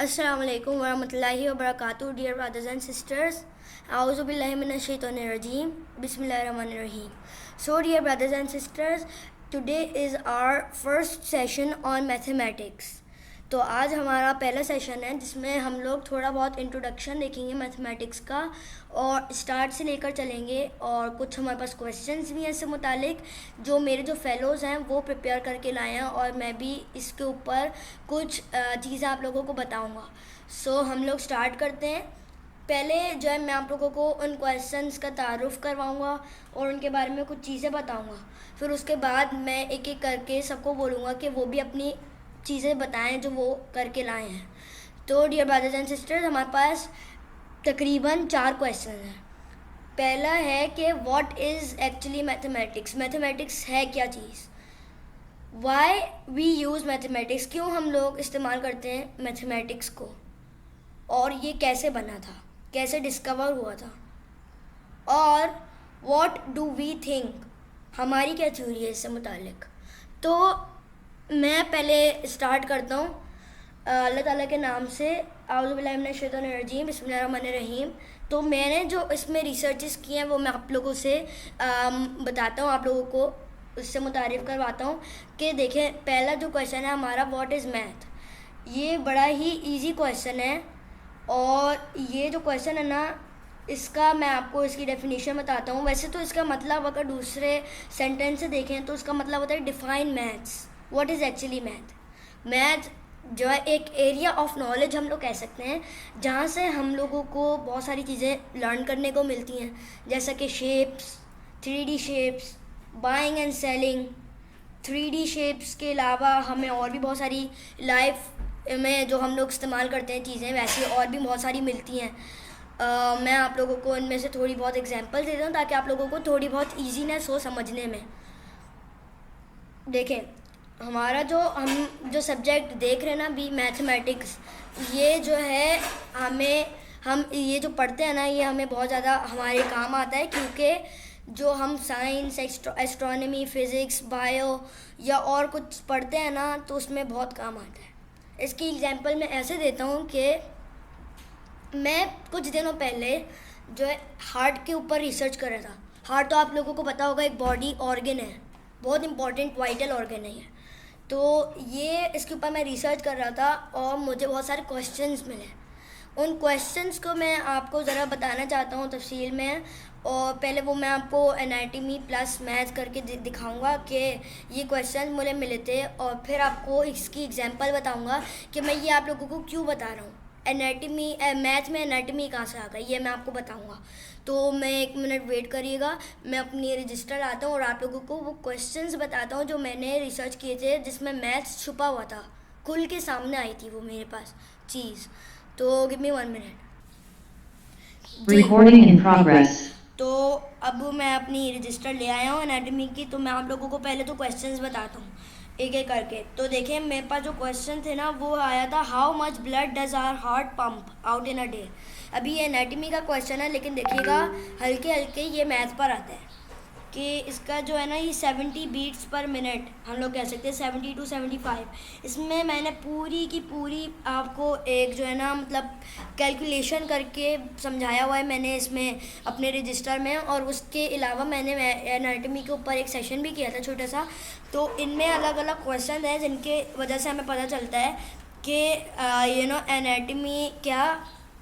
अस्सलाम वालेकुम वरहमतुल्लाहि वबरकातुहू डियर ब्रदर्स एंड सिस्टर्स आऊज़ु बिल्लाहि मिनश शैतानिर रजीम बिस्मिल्लाहिर रहमानिर रहीम. So dear brothers and sisters, today is our first session on mathematics. तो आज हमारा पहला सेशन है जिसमें हम लोग थोड़ा बहुत इंट्रोडक्शन देखेंगे मैथमेटिक्स का और स्टार्ट से लेकर चलेंगे, और कुछ हमारे पास क्वेश्चंस भी हैं इससे मुतालिक जो मेरे जो फेलोज़ हैं वो प्रिपेयर करके लाए हैं, और मैं भी इसके ऊपर कुछ चीज़ें आप लोगों को बताऊंगा. सो हम लोग स्टार्ट करते हैं. पहले जो है मैं आप लोगों को उन क्वेश्चंस का तारुफ करवाऊंगा और उनके बारे में कुछ चीज़ें बताऊंगा. फिर उसके बाद मैं एक एक करके सबको बोलूँगा कि वो भी अपनी चीज़ें बताएं जो वो करके लाए हैं. तो डियर ब्रदर्स एंड सिस्टर्स, हमारे पास तकरीबन 4 क्वेश्चन हैं. पहला है कि what is actually mathematics. Mathematics है क्या चीज़. Why we use mathematics. क्यों हम लोग इस्तेमाल करते हैं मैथमेटिक्स को, और ये कैसे बना था, कैसे डिस्कवर हुआ था, और व्हाट डू वी थिंक. हमारी क्या थ्योरी है इससे मुतालिक. तो मैं पहले स्टार्ट करता हूँ अल्लाह ताला के नाम से. आऊज़ु बिल्लाहि मिनश शैतानिर रजीम बिस्मिल्लाहिर रहमानिर रहीम. तो मैंने जो इसमें रिसर्चेस किए हैं वो मैं आप लोगों से बताता हूँ, आप लोगों को उससे मुतारिफ़ करवाता हूँ कि देखें. पहला जो क्वेश्चन है हमारा, व्हाट इज़ मैथ. ये बड़ा ही ईजी क्वेश्चन है, और ये जो क्वेश्चन है ना, इसका मैं आपको इसकी डेफिनेशन बताता हूँ. वैसे तो इसका मतलब अगर दूसरे सेंटेंस से देखें तो इसका मतलब होता है define maths. What is actually math. Math जो है एक एरिया ऑफ नॉलेज हम लोग कह सकते हैं, जहाँ से हम लोगों को बहुत सारी चीज़ें लर्न करने को मिलती हैं, जैसा कि shapes, 3D shapes, buying and selling. 3D shapes के अलावा हमें और भी बहुत सारी लाइफ में जो हम लोग इस्तेमाल करते हैं चीज़ें, वैसे और भी बहुत सारी मिलती हैं. मैं आप लोगों को इनमें से थोड़ी बहुत एग्जांपल देता हूँ ताकि आप लोगों को थोड़ी बहुत ईजीनेस हो समझने में. देखें, हमारा हम जो सब्जेक्ट देख रहे हैं ना भी, मैथमेटिक्स, ये जो है हम ये जो पढ़ते हैं ना, ये हमें बहुत ज़्यादा हमारे काम आता है, क्योंकि जो हम साइंस, एस्ट्रोनॉमी, फिज़िक्स, बायो या और कुछ पढ़ते हैं ना, तो उसमें बहुत काम आता है. इसकी एग्जांपल मैं ऐसे देता हूँ कि मैं कुछ दिनों पहले जो है हार्ट के ऊपर रिसर्च कर रहा था. हार्ट तो आप लोगों को पता होगा एक बॉडी ऑर्गन है, बहुत इंपॉर्टेंट वाइटल ऑर्गन है ये. तो ये इसके ऊपर मैं रिसर्च कर रहा था और मुझे बहुत सारे क्वेश्चंस मिले. उन क्वेश्चंस को मैं आपको ज़रा बताना चाहता हूँ तफसील में. और पहले वो मैं आपको एनाटॉमी प्लस मैथ करके दिखाऊंगा कि ये क्वेश्चन मुझे मिले थे, और फिर आपको इसकी एग्जांपल बताऊंगा कि मैं ये आप लोगों को क्यों बता रहा हूँ. एनाटॉमी मैथ में एनाटॉमी कहाँ से आ गई ये मैं आपको बताऊंगा. तो मैं 1 मिनट वेट करिएगा, मैं अपनी रजिस्टर लाता हूँ और आप लोगों को वो क्वेश्चंस बताता हूँ जो मैंने रिसर्च किए थे, जिसमें मैथ छुपा हुआ था, खुल के सामने आई थी वो मेरे पास चीज़. तो give me 1 minute. Recording in progress. तो अब मैं अपनी रजिस्टर ले आया हूँ एनाटॉमी की. तो मैं आप लोगों को पहले तो क्वेश्चंस बताता हूँ एक एक करके. तो देखिए, मेरे पास जो क्वेश्चन थे ना वो आया था, how much blood does our heart pump out in a day. अभी ये एनाटॉमी का क्वेश्चन है, लेकिन देखिएगा हल्के हल्के ये मैथ पर आता है कि इसका जो है ना, ये 70 बीट्स पर मिनट हम लोग कह सकते हैं, 70 to 75. इसमें मैंने पूरी की पूरी आपको एक जो है ना मतलब कैलकुलेशन करके समझाया हुआ है मैंने इसमें अपने रजिस्टर में. और उसके अलावा मैंने एनाटॉमी के ऊपर एक सेशन भी किया था छोटा सा. तो इनमें अलग अलग क्वेश्चन हैं जिनके वजह से हमें पता चलता है कि एनाटॉमी क्या,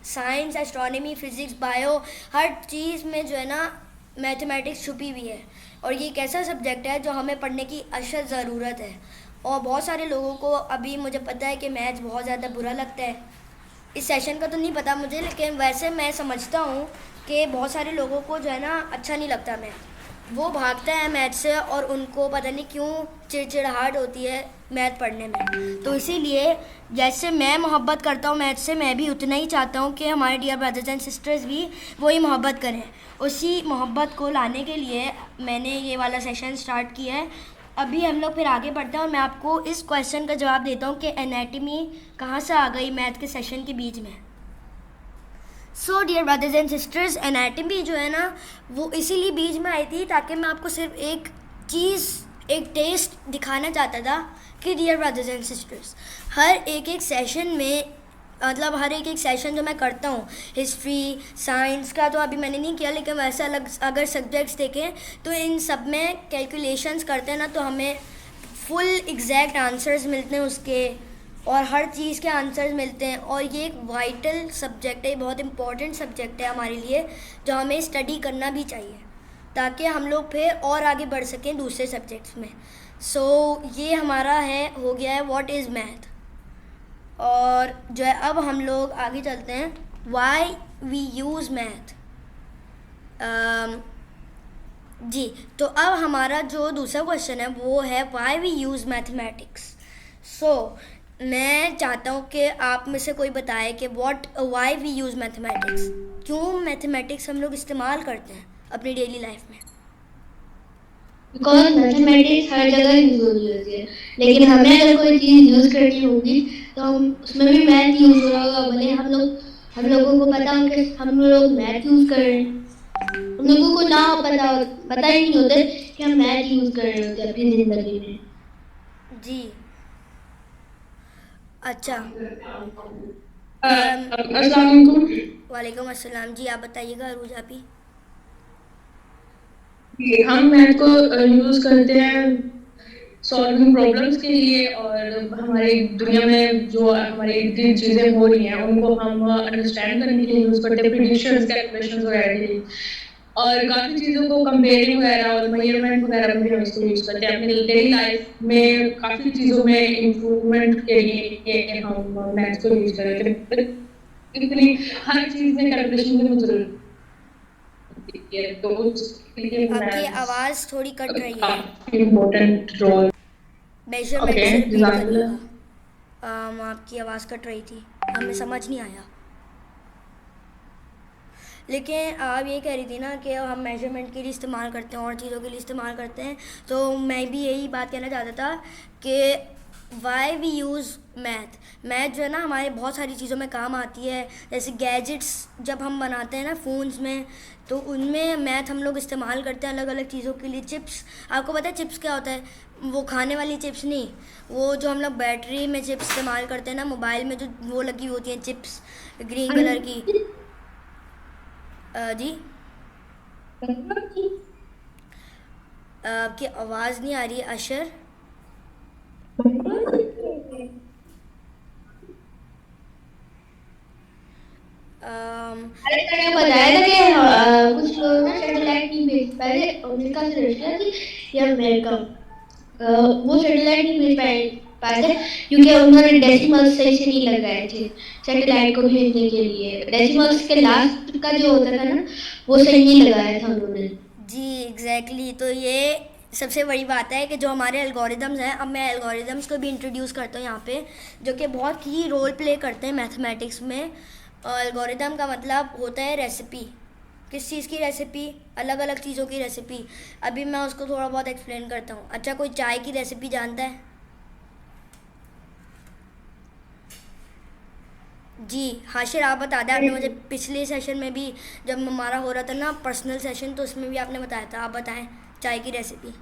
साइंस, एस्ट्रोनॉमी, फिज़िक्स, बायो, हर चीज़ में जो है ना मैथमेटिक्स छुपी हुई है. और ये एक ऐसा सब्जेक्ट है जो हमें पढ़ने की अशद ज़रूरत है. और बहुत सारे लोगों को अभी मुझे पता है कि मैथ बहुत ज़्यादा बुरा लगता है. इस सेशन का तो नहीं पता मुझे, लेकिन वैसे मैं समझता हूँ कि बहुत सारे लोगों को जो है ना अच्छा नहीं लगता मैथ. वो भागता है मैथ से, और उनको पता नहीं क्यों चिड़चिड़ाहट होती है मैथ पढ़ने में. तो इसीलिए जैसे मैं मोहब्बत करता हूँ मैथ से, मैं भी उतना ही चाहता हूँ कि हमारे डियर ब्रदर्स एंड सिस्टर्स भी वही मोहब्बत करें. उसी मोहब्बत को लाने के लिए मैंने ये वाला सेशन स्टार्ट किया है. अभी हम लोग फिर आगे बढ़ते हैं और मैं आपको इस क्वेश्चन का जवाब देता हूँ कि एनाटॉमी कहाँ से आ गई मैथ के सेशन के बीच में. So dear brothers and sisters, anatomy जो है ना वो इसीलिए बीच में आई थी ताकि मैं आपको सिर्फ एक चीज़, एक टेस्ट दिखाना चाहता था कि डियर ब्रदर्स एंड सिस्टर्स, हर एक सेशन में मतलब हर एक सेशन जो मैं करता हूँ हिस्ट्री साइंस का तो अभी मैंने नहीं किया, लेकिन वैसे अलग अगर सब्जेक्ट्स देखें तो इन सब में कैलकुलेशंस करते हैं ना तो हमें फुल एग्जैक्ट आंसर्स मिलते हैं उसके, और हर चीज़ के आंसर्स मिलते हैं। और ये एक वाइटल सब्जेक्ट है, बहुत इंपॉर्टेंट सब्जेक्ट है हमारे लिए, जो हमें स्टडी करना भी चाहिए ताकि हम लोग फिर और आगे बढ़ सकें दूसरे सब्जेक्ट्स में। सो ये हमारा है, हो गया है व्हाट इज़ मैथ। और जो है अब हम लोग आगे चलते हैं, वाई वी यूज़ मैथ। जी, तो अब हमारा जो दूसरा क्वेश्चन है वो है वाई वी यूज़ मैथमेटिक्स। सो मैं चाहता हूँ कि आप में से कोई बताए कि वाई वी यूज़ मैथमेटिक्स, क्यों मैथमेटिक्स हम लोग इस्तेमाल करते हैं अपनी डेली लाइफ में। बिकॉज मैथमेटिक्स हर जगह यूज होती है, लेकिन हमें अगर कोई चीज़ यूज करनी होगी तो हम उसमें भी मैथ यूज हो रहा होगा, भले हम लोगों को पता हो कि हम लोग मैथ यूज कर रहे हैं, हम लोगों को ना पता ही नहीं होता कि हम मैथ यूज कर रहे होते अपनी जिंदगी में। जी अच्छा। अस्सलाम वालेकुम। वालेकुम अस्सलाम। जी आप बताइएगा अरूज आप ही। हम मैथ को यूज करते हैं सॉल्विंग प्रॉब्लम्स के लिए, और हमारी दुनिया में जो हमारे इर्द गिर्द चीजें हो रही हैं उनको हम अंडरस्टैंड करने के लिए यूज करते हैं, प्रिडिक्शंस कैलकुलेशंस वगैरह के लिए, और काफी चीजों को कंपेयरिंग वगैरह और मेजरमेंट वगैरह में भी हम इसको यूज करते हैं अपनी डेली लाइफ में। काफी चीजों में इम्प्रूवमेंट के लिए हम मैथ्स को यूज करते हैं। बेसिकली हर चीज में कैलकुलेशन की जरूरत होती है, तो उसके लिए आपकी मैथ्स आवाज़ थोड़ी कट रही है, काफी इम्पोर्टेंट रोल। मेजरमेंट ओके, से रिपीट जज़ाकल्लाह। करिएगा। आपकी आवाज़ कट रही थी, हमें समझ नहीं आया। लेकिन आप ये कह रही थी ना कि हम मेजरमेंट के लिए इस्तेमाल करते हैं और चीज़ों के लिए इस्तेमाल करते हैं, तो मैं भी यही बात कहना चाहता था कि वाई वी यूज़ मैथ जो है ना हमारे बहुत सारी चीज़ों में काम आती है। जैसे गैजेट्स जब हम बनाते हैं ना फ़ोन्स में, तो उनमें मैथ हम लोग इस्तेमाल करते हैं अलग अलग चीज़ों के लिए। चिप्स, आपको पता है चिप्स क्या होता है? वो खाने वाली चिप्स नहीं, वो जो हम लोग बैटरी में चिप्स इस्तेमाल करते हैं ना, मोबाइल में जो वो लगी होती हैं चिप्स ग्रीन कलर की। जी आपकी आवाज़ नहीं आ रही है अशर। अरे मैंने बताया था कि कुछ लोग ना सैटेलाइट नहीं भेज पहले अमेरिका से रशिया थी या अमेरिका, वो सैटेलाइट नहीं भेज पाए थे क्योंकि उन्होंने डेसिमल्स सही से नहीं लगाए थे सैटेलाइट को भेजने के लिए। डेसिमल्स के लास्ट का जो होता था ना वो सही नहीं लगाया था उन्होंने। जी एग्जैक्टली तो ये सबसे बड़ी बात है कि जो हमारे एल्गोरिदम्स हैं, अब मैं एल्गोरिदम्स को भी इंट्रोड्यूस करता हूँ यहाँ पे, जो कि बहुत ही रोल प्ले करते हैं मैथमेटिक्स में। एल्गोरिदम का मतलब होता है रेसिपी, किस चीज़ की रेसिपी, अलग अलग चीज़ों की रेसिपी। अभी मैं उसको थोड़ा बहुत एक्सप्लेन करता हूँ। अच्छा, कोई चाय की रेसिपी जानता है? जी हाशिर आप बता दें, आपने मुझे पिछले सेशन में भी जब हमारा हो रहा था ना पर्सनल सेशन, तो उसमें भी आपने बताया था। आप बताएं चाय की रेसिपी।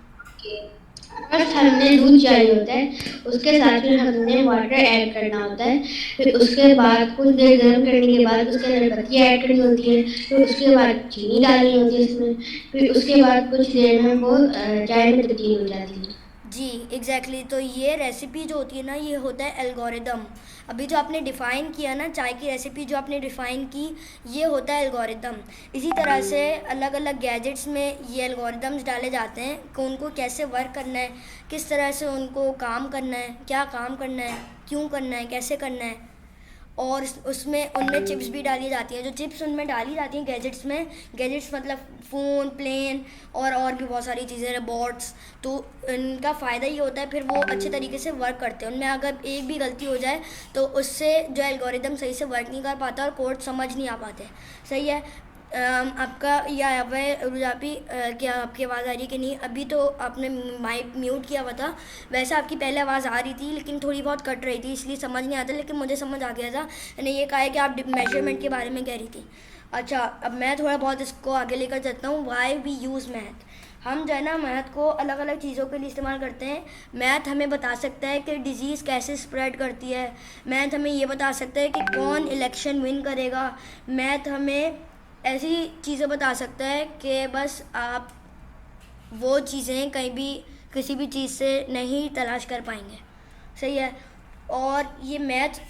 फर्स्ट हमने दूध चाहिए होता है, उसके साथ फिर हमने वाटर ऐड करना होता है, फिर उसके बाद कुछ देर गर्म करने के बाद उसके अंदर पत्ती ऐड करनी होती है, फिर उसके बाद चीनी डालनी होती है इसमें, फिर उसके बाद कुछ देर में वो चाय में तब्दील हो जाती है। जी एग्जैक्टली तो ये रेसिपी जो होती है ना, ये होता है एल्गोरिदम। अभी जो आपने डिफ़ाइन किया ना चाय की रेसिपी जो आपने डिफ़ाइन की, ये होता है एल्गोरिदम। इसी तरह से अलग अलग गैजेट्स में ये एल्गोरिदम्स डाले जाते हैं कि उनको कैसे वर्क करना है, किस तरह से उनको काम करना है, क्या काम करना है, क्यों करना है, कैसे करना है। और उसमें उनमें चिप्स भी डाली जाती हैं। जो चिप्स उनमें डाली जाती हैं गैजेट्स में, गैजेट्स मतलब फ़ोन, प्लेन और भी बहुत सारी चीज़ें, रोबोट्स, तो इनका फ़ायदा ये होता है फिर वो अच्छे तरीके से वर्क करते हैं। उनमें अगर एक भी गलती हो जाए तो उससे जो एल्गोरिदम सही से वर्क नहीं कर पाता और कोड समझ नहीं आ पाते। सही है। आपका यह आया हुआ है रुजापी, क्या आपकी आवाज़ आ रही है कि नहीं? अभी तो आपने माइक म्यूट किया हुआ था। वैसे आपकी पहले आवाज़ आ रही थी लेकिन थोड़ी बहुत कट रही थी, इसलिए समझ नहीं आता, लेकिन मुझे समझ आ गया था। मैंने ये कहा है कि आप मेजरमेंट के बारे में कह रही थी। अच्छा, अब मैं थोड़ा बहुत इसको आगे लेकर चलता हूँ। Why we use math. हम जो है ना मैथ को अलग अलग चीज़ों के लिए इस्तेमाल करते हैं। मैथ हमें बता सकता है कि डिजीज़ कैसे स्प्रेड करती है, मैथ हमें ये बता सकता है कि कौन इलेक्शन विन करेगा, मैथ हमें ऐसी चीज़ें बता सकता है कि बस आप वो चीज़ें कहीं भी किसी भी चीज़ से नहीं तलाश कर पाएंगे। सही है। और ये मैथ,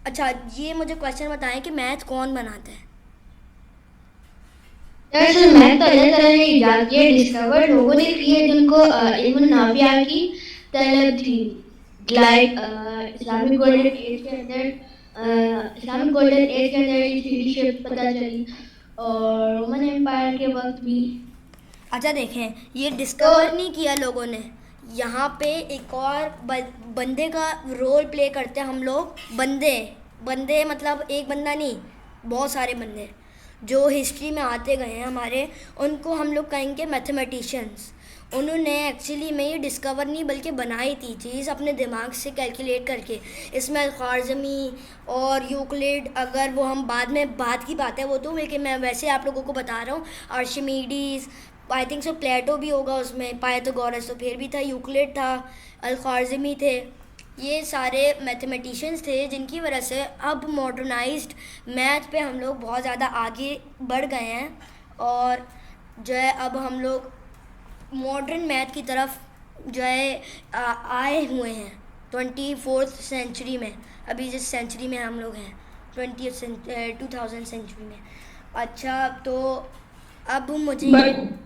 अच्छा ये मुझे क्वेश्चन बताएं कि मैथ कौन बनाता है? दरअसल मैथ तो अल्लाह ताला ने इजाद किया, डिस्कवर लोगों ने की है जिनको इल्म नाफिया की तलब थी। लाइक इस्लामिक गोल्डन एज के अंदर इसकी शिफ्ट पता चली और रोमन एम्पायर के वक्त भी। अच्छा देखें, ये तो डिस्कवर नहीं किया लोगों ने, यहाँ पे एक और बंदे का रोल प्ले करते हैं हम लोग। बंदे बंदे मतलब एक बंदा नहीं, बहुत सारे बंदे जो हिस्ट्री में आते गए हैं हमारे, उनको हम लोग कहेंगे मैथमेटिशियंस। उन्होंने एक्चुअली में ये डिस्कवर नहीं बल्कि बनाई थी चीज़ अपने दिमाग से कैलकुलेट करके। इसमें ख्वारज़मी और यूक्लिड, अगर वो हम बाद में बात की बात है वो तो, लेकिन मैं वैसे आप लोगों को बता रहा हूँ। आर्शिमीडीज़, आई थिंक सो प्लेटो भी होगा उसमें, पाइथागोरस तो फिर भी था, यूक्लिड था, अल-ख्वारज़मी थे। ये सारे मैथमेटिशियंस थे जिनकी वजह से अब मॉडर्नाइज्ड मैथ पे हम लोग बहुत ज़्यादा आगे बढ़ गए हैं। और जो है अब हम लोग मॉडर्न मैथ की तरफ जो है आए हुए हैं 24th सेंचुरी में। अभी जिस सेंचुरी में हम लोग हैं 2000 सेंचुरी में। अच्छा तो अब मुझे बट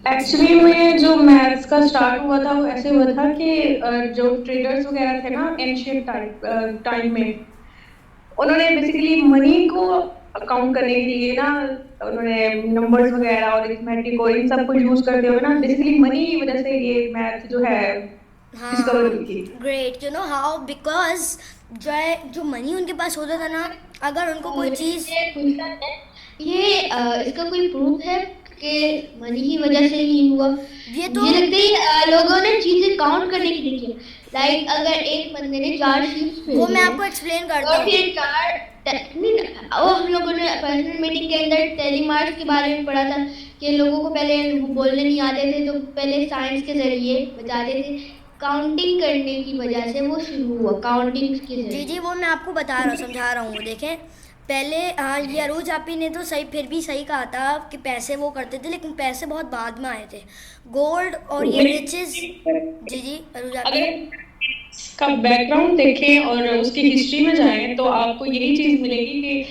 एक्चुअली में जो मैथ्स का स्टार्ट हुआ था वो ऐसे हुआ था कि जो ट्रेडर्स वगैरह थे ना एंशियंट टाइम में, उन्होंने बेसिकली मनी को अकाउंट करने के लिए ना, उन्होंने नंबर्स वगैरह और अरिथमेटिक और इन सब को यूज करते हुए ना बेसिकली मनी की वजह से ये मैथ जो है डिस्कवर हुई थी। Great, you know how, because जो है जो मनी उनके पास होता था ना, अगर उनको कोई चीज़ मुझे पूछना है, ये इसका कोई प्रूफ है कि मनी की वजह से ही हुआ? ये तो मुझे लगता है लोगों ने चीजें काउंट करने की देखी है। लाइक अगर एक बंदे ने 4 शीट्स वो भेजी मैं हैं आपको एक्सप्लेन करता और हूँ। फिर 4 वो हम लोगों ने पर्सनल मीटिंग के अंदर टेलीमार्क्स के बारे में पढ़ा था कि लोगों को पहले बोलने नहीं आते थे तो पहले साइंस के जरिए बताते थे। काउंटिंग करने की वजह से वो शुरू हुआ, काउंटिंग के जी जरिए। वो मैं आपको बता रहा हूँ, समझा रहा हूँ। वो देखें, पहले हाँ ये अरूज आपी ने तो सही फिर भी सही कहा था कि पैसे वो करते थे, लेकिन पैसे बहुत बाद में आए थे। गोल्ड और ये रिचेस। जी अरूज आपी। अगर का बैकग्राउंड देखें और उसकी हिस्ट्री में जाएं तो आपको यही चीज मिलेगी कि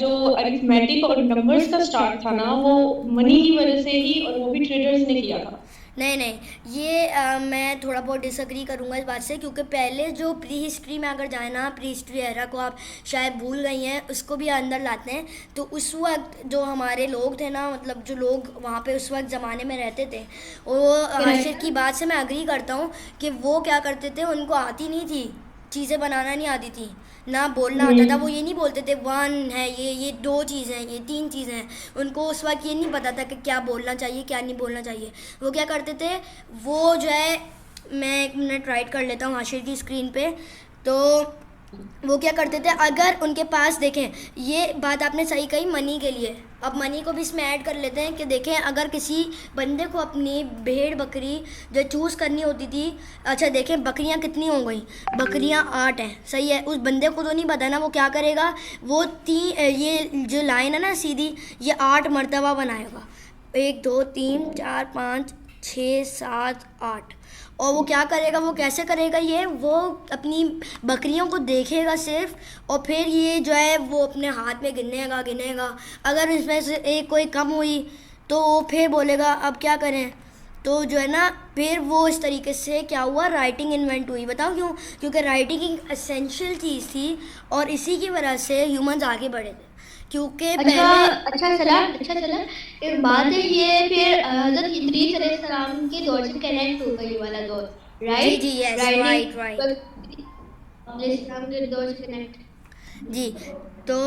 जो अरिथमेटिक और नंबर्स का स्टार्ट था ना वो मनी की वजह से ही, और वो भी ट्रेडर्स ने किया था। नहीं ये मैं थोड़ा बहुत डिसएग्री करूंगा इस बात से, क्योंकि पहले जो प्री हिस्ट्री में अगर जाए ना, प्री हिस्ट्री एरा को आप शायद भूल गई हैं, उसको भी अंदर लाते हैं। तो उस वक्त जो हमारे लोग थे ना, मतलब जो लोग वहाँ पे उस वक्त ज़माने में रहते थे, वो आशिर की बात से मैं अग्री करता हूँ कि वो क्या करते थे, उनको आती नहीं थी चीज़ें बनाना, नहीं आती थी ना बोलना आता था। वो ये नहीं बोलते थे वन है, ये दो चीज़ें हैं, ये तीन चीज़ें हैं। उनको उस वक्त ये नहीं पता था कि क्या बोलना चाहिए क्या नहीं बोलना चाहिए। वो क्या करते थे, वो जो है, मैं 1 मिनट राइट कर लेता हूँ हाशिर की स्क्रीन पे। तो वो क्या करते थे, अगर उनके पास, देखें ये बात आपने सही कही मनी के लिए, अब मनी को भी इसमें ऐड कर लेते हैं कि देखें अगर किसी बंदे को अपनी भेड़ बकरी जो चूज़ करनी होती थी, अच्छा देखें बकरियां कितनी हो गई, बकरियां 8 हैं, सही है। उस बंदे को तो नहीं पता ना, वो क्या करेगा, वो ये जो लाइन है ना सीधी, ये 8 मरतबा बनाएगा, 1 2 3 4 5 6 7 8। और वो क्या करेगा, वो कैसे करेगा, ये वो अपनी बकरियों को देखेगा सिर्फ, और फिर ये जो है वो अपने हाथ में गिनेगा। अगर इसमें से एक कोई कम हुई तो वो फिर बोलेगा अब क्या करें। तो जो है ना, फिर वो इस तरीके से क्या हुआ, राइटिंग इन्वेंट हुई। बताओ क्यों? क्योंकि राइटिंग एक एसेंशियल चीज़ थी और इसी की वजह से ह्यूमंस आगे बढ़े थे, क्योंकि अच्छा चला। एक बात है, ये फिर हज़रत इदरीस अलैहिस्सलाम के दौर से कनेक्ट होगा ये वाला दौर, राइट? जी यस राइटिंग राइट अलैहिस्सलाम के दौर से कनेक्ट। जी। तो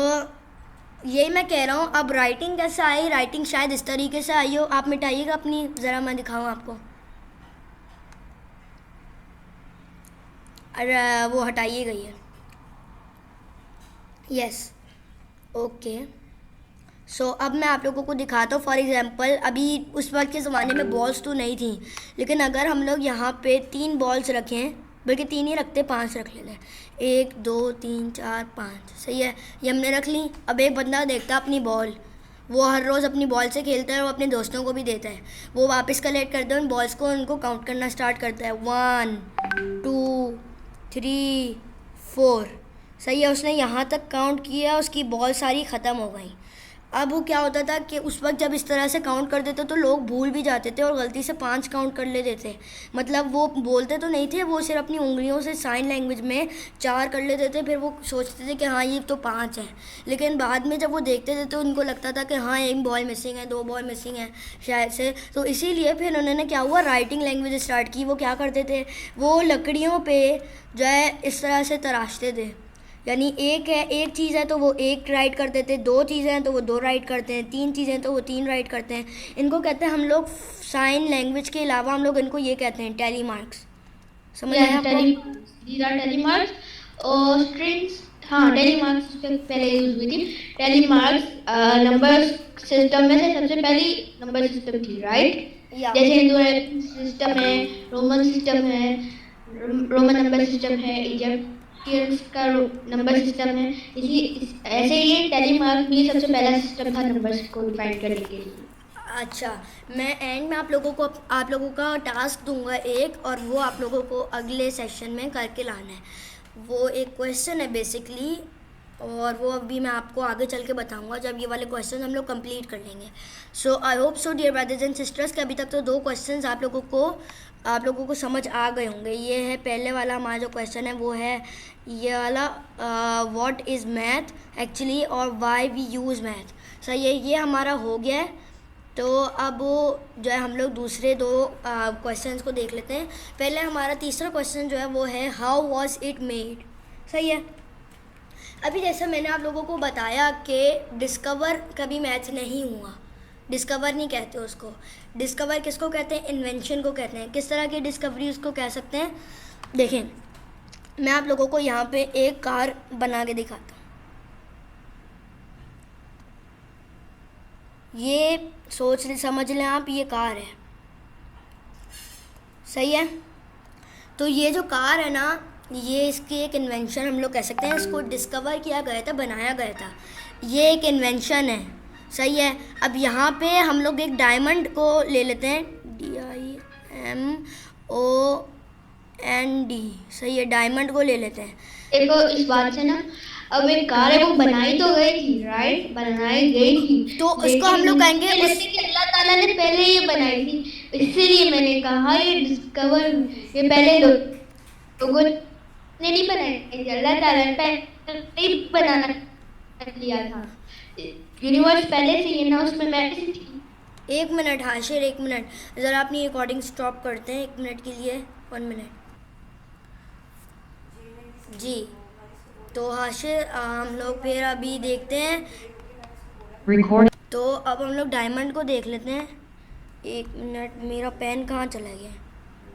यही मैं कह रहा हूँ, अब राइटिंग कैसे आई, राइटिंग शायद इस तरीके से आई हो। आप मिटाइएगा अपनी, ज़रा मैं दिखाऊँ आपको। अरे वो हटाइएगा ये, यस ओके। अब मैं आप लोगों को दिखाता हूँ। फॉर एग्जांपल अभी उस वक्त के ज़माने में बॉल्स तो नहीं थी, लेकिन अगर हम लोग यहाँ पे 3 बॉल्स रखें, बल्कि 3 ही रखते, 5 रख लेते हैं, 1 2 3 4 5, सही है, ये हमने रख ली। अब एक बंदा देखता है अपनी बॉल, वो हर रोज़ अपनी बॉल से खेलता है और अपने दोस्तों को भी देता है। वो वापस कलेक्ट करते हैं उन बॉल्स को, उनको काउंट करना स्टार्ट करता है, 1 2 3 4, सही है। उसने यहाँ तक काउंट किया, उसकी बॉल सारी ख़त्म हो गई। अब वो क्या होता था कि उस वक्त जब इस तरह से काउंट कर देते तो लोग भूल भी जाते थे और गलती से 5 काउंट कर लेते थे। मतलब वो बोलते तो नहीं थे, वो सिर्फ अपनी उंगलियों से साइन लैंग्वेज में 4 कर लेते थे, फिर वो सोचते थे कि हाँ ये तो 5 है। लेकिन बाद में जब वो देखते थे तो उनको लगता था कि हाँ 1 बॉल मिसिंग है, 2 बॉल मिसिंग है शायद से। तो इसीलिए फिर उन्होंने क्या हुआ, राइटिंग लैंग्वेज स्टार्ट की। वो क्या करते थे, वो लकड़ियों पर जो है इस तरह से तराशते थे, यानी एक चीज़ है तो वो 1 राइट कर देते, 2 चीज़ें हैं तो वो 2 राइट करते हैं, 3 चीज़ें हैं तो वो 3 राइट करते हैं। इनको कहते हैं हम लोग साइन लैंग्वेज के अलावा हम लोग इनको ये कहते हैं टैली मार्क्स। समझ आया आपको? टैली मार्क्स और स्ट्रिंग्स, हाँ टैली मार्क्स पहले यूज हुई थी। टैली मार्क्स नंबर सिस्टम में से सबसे पहली नंबर सिस्टम थी, राइट? जैसे हिंदू सिस्टम है, रोमन सिस्टम है, रोमन नंबर सिस्टम है, इजिप्शियंस का नंबर सिस्टम है। इसी ऐसे ही टैली मार्क भी सबसे पहला सिस्टम था नंबर्स को डिफाइन करने के लिए। अच्छा, मैं एंड में आप लोगों का टास्क दूंगा एक, और वो आप लोगों को अगले सेशन में करके लाना है। वो एक क्वेश्चन है बेसिकली, और वो अभी मैं आपको आगे चल के बताऊंगा जब ये वाले क्वेश्चन हम लोग कंप्लीट कर लेंगे। So I hope so dear brothers and sisters कि अभी तक तो 2 क्वेश्चंस आप लोगों को समझ आ गए होंगे। ये है पहले वाला हमारा जो क्वेश्चन है, वो है ये वाला, व्हाट इज़ मैथ एक्चुअली और व्हाई वी यूज़ मैथ। सही है, ये हमारा हो गया है। तो अब जो है हम लोग दूसरे 2 क्वेश्चंस को देख लेते हैं। पहले हमारा तीसरा क्वेश्चन जो है वो है हाउ वॉज इट मेड। सही है, अभी जैसा मैंने आप लोगों को बताया कि डिस्कवर कभी मैथ नहीं हुआ, डिस्कवर नहीं कहते उसको। डिस्कवर किसको कहते हैं, इन्वेंशन को कहते हैं। किस तरह की डिस्कवरी उसको कह सकते हैं, देखें मैं आप लोगों को यहाँ पे एक कार बना के दिखाता हूँ। ये समझ लें आप, ये कार है, सही है। तो ये जो कार है ना, ये इसकी एक इन्वेंशन हम लोग कह सकते हैं। इसको डिस्कवर किया गया था, बनाया गया था, ये एक इन्वेंशन है, सही है। अब यहाँ पे हम लोग एक डायमंड को ले लेते हैं, DIMOND, सही है, डायमंड को ले लेते हैं। देखो इस बात से ना, अब एक कार है वो बनाई तो गई थी, राइट, बनाई गई थी, तो उसको हम लोग कहेंगे अल्लाह ताला ने पहले ये बनाई थी। इसीलिए मैंने कहा ये डिस्कवर, ये पहले लोगों ने नहीं बनाई, अल्लाह ताला ने पहले ही बनाना लिया था। यूनिवर्स पहले से ही ना, उसमें मैं थी। 1 मिनट हाशिर, 1 मिनट, ज़रा अपनी रिकॉर्डिंग स्टॉप करते हैं 1 मिनट के लिए, 1 मिनट जी। तो हाशिर हम लोग फिर अभी देखते हैं रिकॉर्ड। तो अब हम लोग डायमंड को देख लेते हैं। 1 मिनट, मेरा पेन कहाँ चला गया।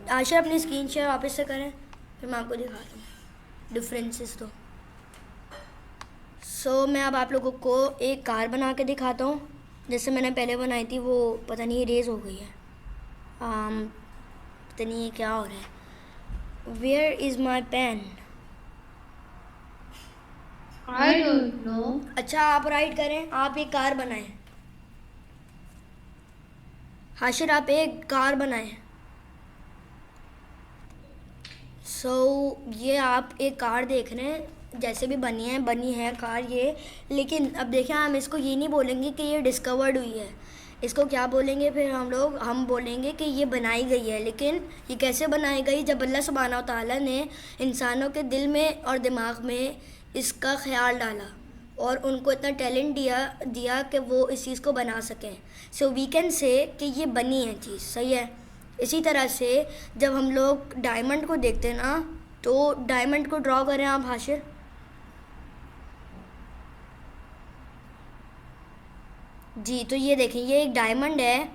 हाशिर अपनी स्क्रीन शेयर वापस से करें, फिर मैं आपको दिखाता हूँ डिफरेंसेस। तो मैं अब आप लोगों को एक कार बना के दिखाता हूँ। जैसे मैंने पहले बनाई थी, वो पता नहीं इरेज हो गई है, पता नहीं ये क्या हो रहा है। Where is my pen, I don't know। अच्छा आप राइट करें, आप एक कार बनाएं। हाशिर आप एक कार बनाएं। ये आप एक कार देख रहे हैं, जैसे भी बनी है कार ये। लेकिन अब देखें, हम इसको ये नहीं बोलेंगे कि ये डिस्कवर्ड हुई है, इसको क्या बोलेंगे फिर हम बोलेंगे कि ये बनाई गई है। लेकिन ये कैसे बनाई गई, जब अल्लाह सुब्हानहू तआला ने इंसानों के दिल में और दिमाग में इसका ख्याल डाला और उनको इतना टैलेंट दिया कि वो इस चीज़ को बना सकें। सो वी कैन से कि ये बनी है चीज़, सही है। इसी तरह से जब हम लोग डायमंड को देखते हैं ना, तो डायमंड को ड्रॉ करें आप हाशिर। जी, तो ये देखें, ये एक डायमंड है,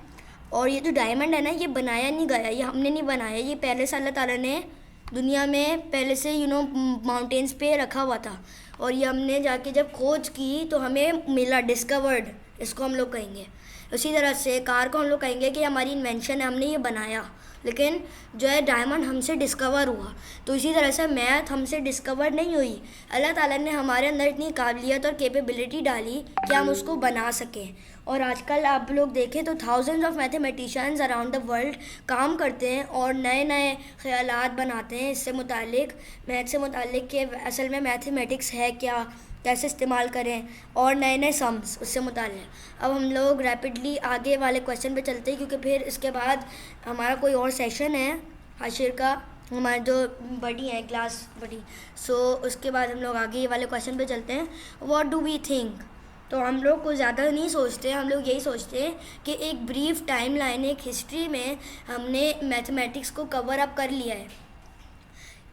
और ये जो डायमंड है ना, ये बनाया नहीं गया, ये हमने नहीं बनाया, ये पहले से अल्लाह ताला ने दुनिया में पहले से माउंटेन्स पे रखा हुआ था, और ये हमने जाके जब खोज की तो हमें मिला, डिस्कवर्ड इसको हम लोग कहेंगे। उसी तरह से कार को हम लोग कहेंगे कि हमारी इन्वेंशन है, हमने ये बनाया, लेकिन जो है डायमंड हमसे डिस्कवर हुआ। तो इसी तरह से मैथ हमसे डिस्कवर नहीं हुई, अल्लाह ताला ने हमारे अंदर इतनी काबिलियत और कैपेबिलिटी डाली कि हम उसको बना सकें। और आजकल आप लोग देखें तो thousands of mathematicians around the world काम करते हैं और नए नए ख्यालात बनाते हैं इससे मुतालिक, मैथ से मुतालिक कि असल में मैथमेटिक्स है क्या, कैसे इस्तेमाल करें, और नए नए सम्स उससे मुताल्लिक़। अब हम लोग रैपिडली आगे वाले क्वेश्चन पे चलते हैं, क्योंकि फिर इसके बाद हमारा कोई और सेशन है हाशिर का, हमारे जो बड़ी हैं क्लास बड़ी, सो उसके बाद हम लोग आगे वाले क्वेश्चन पे चलते हैं। What do we think? तो हम लोग कुछ ज़्यादा नहीं सोचते, हम लोग यही सोचते हैं कि एक ब्रीफ टाइम लाइन, एक हिस्ट्री में हमने मैथमेटिक्स को कवर अप कर लिया है,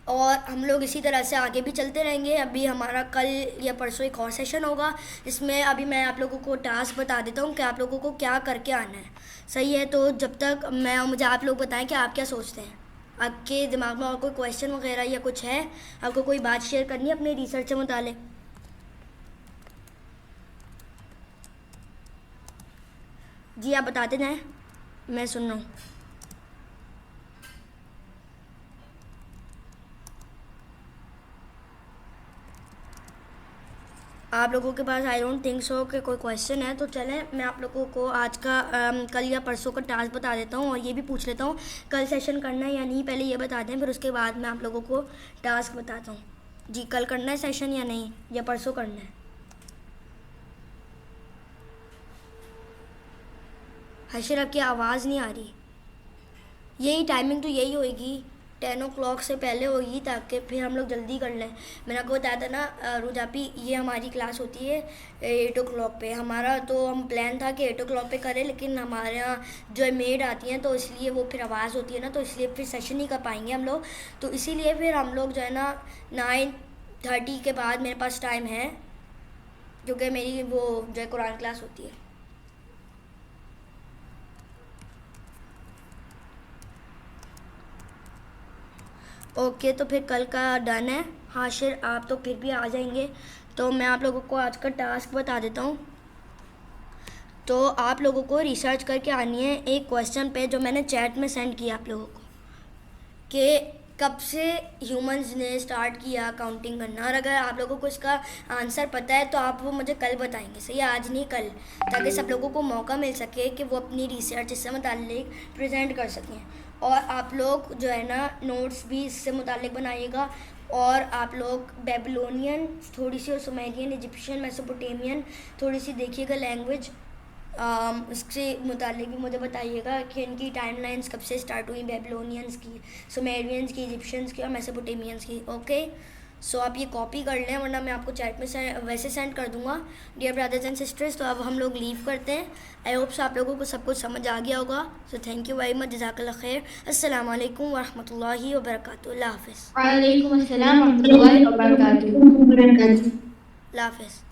और हम लोग इसी तरह से आगे भी चलते रहेंगे। अभी हमारा कल या परसों एक और सेशन होगा, इसमें अभी मैं आप लोगों को टास्क बता देता हूँ कि आप लोगों को क्या करके आना है, सही है? तो जब तक मुझे आप लोग बताएं कि आप क्या सोचते हैं, आपके दिमाग में और कोई क्वेश्चन वगैरह या कुछ है, आपको कोई बात शेयर करनी है अपने रिसर्च से मुतालिक? जी आप बताते जाएं, मैं सुन रहा हूँ। आप लोगों के पास आई डोंट थिंक सो कि कोई क्वेश्चन है, तो चलें मैं आप लोगों को आज का कल या परसों का टास्क बता देता हूँ, और ये भी पूछ लेता हूँ कल सेशन करना है या नहीं, पहले ये बता दें, फिर उसके बाद मैं आप लोगों को टास्क बताता हूँ। जी कल करना है सेशन या नहीं, या परसों करना है? हशीर आपकी आवाज़ नहीं आ रही। यही टाइमिंग तो यही होएगी, 10 o'clock से पहले होगी, ताकि फिर हम लोग जल्दी कर लें। मैंने आपको बताया था ना रुजापी, ये हमारी क्लास होती है 8 o'clock पे। हमारा तो हम प्लान था कि 8 o'clock पे करें, लेकिन हमारे यहाँ जो मेड आती हैं तो इसलिए वो फिर आवाज़ होती है ना, तो इसलिए फिर सेशन नहीं कर पाएंगे हम लोग। तो इसीलिए फिर हम लोग जो है ना 9:30 के बाद मेरे पास टाइम है, क्योंकि मेरी वो जो है कुरान क्लास होती है। ओके तो फिर कल का डन है। हाशिर आप तो फिर भी आ जाएंगे, तो मैं आप लोगों को आज का टास्क बता देता हूँ। तो आप लोगों को रिसर्च करके आनी है एक क्वेश्चन पे जो मैंने चैट में सेंड किया आप लोगों को, कि कब से ह्यूमंस ने स्टार्ट किया काउंटिंग करना, और अगर आप लोगों को इसका आंसर पता है तो आप वो मुझे कल बताएंगे, सही है? आज नहीं कल, ताकि सब लोगों को मौका मिल सके कि वो अपनी रिसर्च इससे मुताल्लिक प्रेजेंट कर सकें। और आप लोग जो है ना नोट्स भी इससे मुताल्लिक बनाइएगा, और आप लोग बेबीलोनियन थोड़ी सी, और सुमेरियन, इजिप्शियन, मेसोपोटामियन थोड़ी सी देखिएगा लैंग्वेज, उससे मुतालिक भी मुझे बताइएगा कि इनकी टाइमलाइंस कब से स्टार्ट हुई, बेबीलोनियंस की, सुमेरियंस की, इजिप्शियंस की और मेसोपोटामियंस की। ओके सो आप ये कॉपी कर लें, वरना मैं आपको चैट में वैसे सेंड कर दूंगा। डियर ब्रदर्स एंड सिस्टर्स, तो अब हम लोग लीव करते हैं। आई होप सो आप लोगों को सब कुछ समझ आ गया होगा। So thank you very much, जज़ाकल्लाह खैर। अस्सलाम वालेकुम वरहमतुल्लाहि वबरकातुहू। अल्लाह हाफ़िज़। वालेकुम अस्सलाम व रहमतुल्लाहि व बरकातुहू। अल्लाह हाफ़िज़।